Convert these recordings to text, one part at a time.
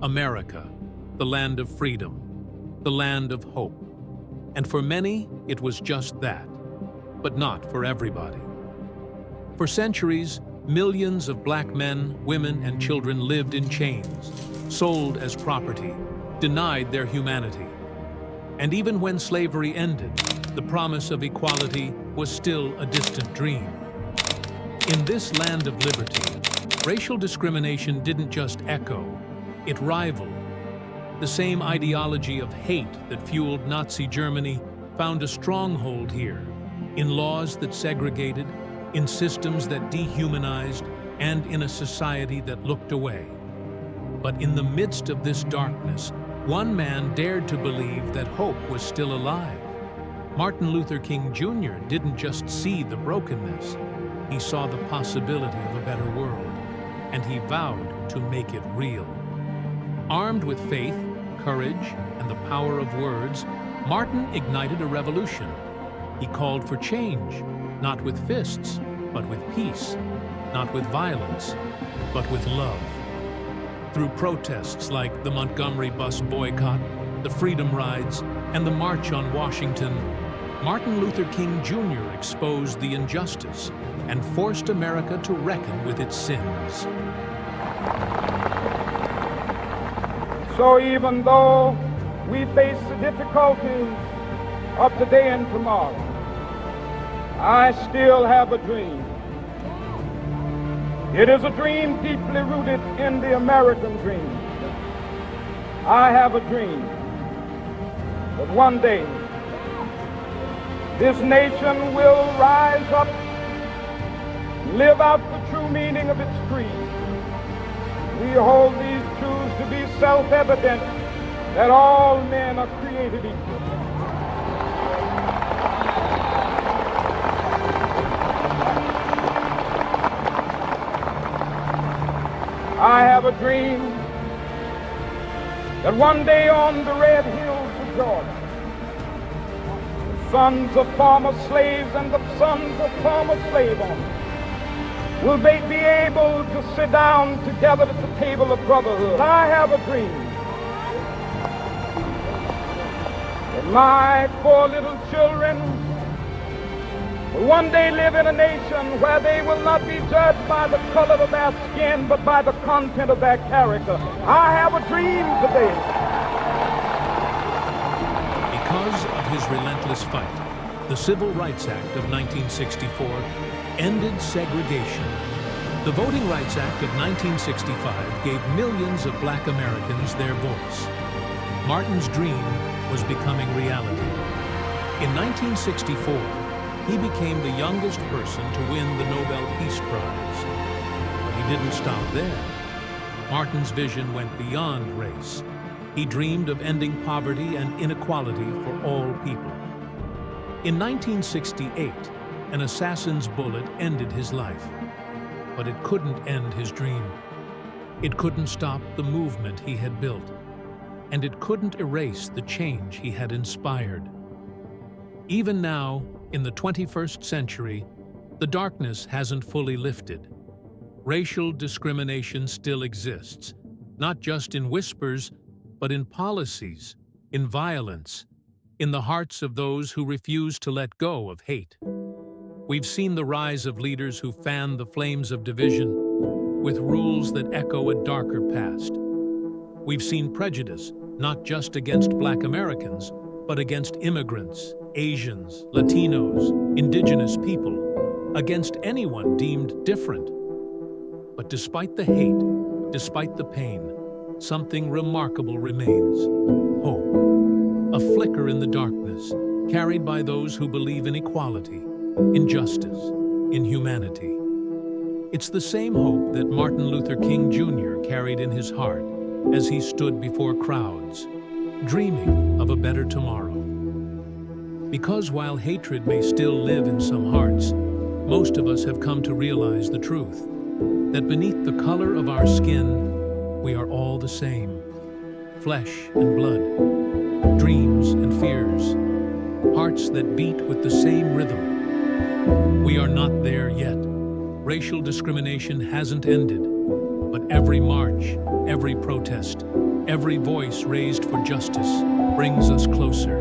America, the land of freedom, the land of hope. And for many, it was just that, but not for everybody. For centuries, millions of black men, women, and children lived in chains, sold as property, denied their humanity. And even when slavery ended, the promise of equality was still a distant dream. In this land of liberty, racial discrimination didn't just echo, it rivaled. The same ideology of hate that fueled Nazi Germany found a stronghold here, in laws that segregated, in systems that dehumanized, and in a society that looked away. But in the midst of this darkness, one man dared to believe that hope was still alive. Martin Luther King Jr. didn't just see the brokenness, he saw the possibility of a better world, and he vowed to make it real. Armed with faith, courage, and the power of words, Martin ignited a revolution. He called for change, not with fists, but with peace, not with violence, but with love. Through protests like the Montgomery bus boycott, the Freedom Rides, and the March on Washington, Martin Luther King Jr. exposed the injustice and forced America to reckon with its sins. So even though we face the difficulties of today and tomorrow, I still have a dream. It is a dream deeply rooted in the American dream. I have a dream that one day this nation will rise up, live out the true meaning of its creed. We hold these truths to be self-evident, that all men are created equal. I have a dream that one day on the red hills of Georgia, the sons of former slaves and the sons of former slave owners will they be able to sit down together at the table of brotherhood. I have a dream that my 4 little children will one day live in a nation where they will not be judged by the color of their skin, but by the content of their character. I have a dream today. Because of his relentless fight, the Civil Rights Act of 1964 ended segregation. The Voting Rights Act of 1965 gave millions of black Americans their voice. Martin's dream was becoming reality. In 1964, he became the youngest person to win the Nobel Peace Prize. But he didn't stop there. Martin's vision went beyond race. He dreamed of ending poverty and inequality for all people. In 1968, an assassin's bullet ended his life. But it couldn't end his dream. It couldn't stop the movement he had built. And it couldn't erase the change he had inspired. Even now, in the 21st century, the darkness hasn't fully lifted. Racial discrimination still exists, not just in whispers, but in policies, in violence, in the hearts of those who refuse to let go of hate. We've seen the rise of leaders who fan the flames of division with rules that echo a darker past. We've seen prejudice, not just against black Americans, but against immigrants, Asians, Latinos, indigenous people, against anyone deemed different. But despite the hate, despite the pain, something remarkable remains: hope. A flicker in the darkness, carried by those who believe in equality, in justice, in humanity. It's the same hope that Martin Luther King Jr. carried in his heart as he stood before crowds, dreaming of a better tomorrow. Because while hatred may still live in some hearts, most of us have come to realize the truth, that beneath the color of our skin, we are all the same. Flesh and blood, dreams and fears, hearts that beat with the same rhythm. We are not there yet. Racial discrimination hasn't ended, but every march, every protest, Every voice raised for justice brings us closer.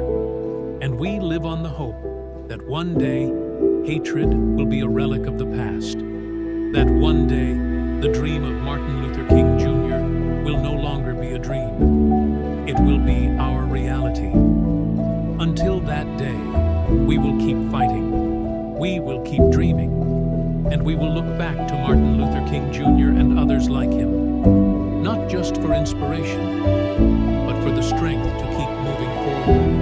And we live on the hope that one day hatred will be a relic of the past. That one day the dream of Martin Luther King Jr. will no longer be a dream. It will be our reality. Until that day, we will keep fighting. We will keep dreaming. And we will look back to Martin Luther King Jr. and others like him, not just for inspiration, but for the strength to keep moving forward.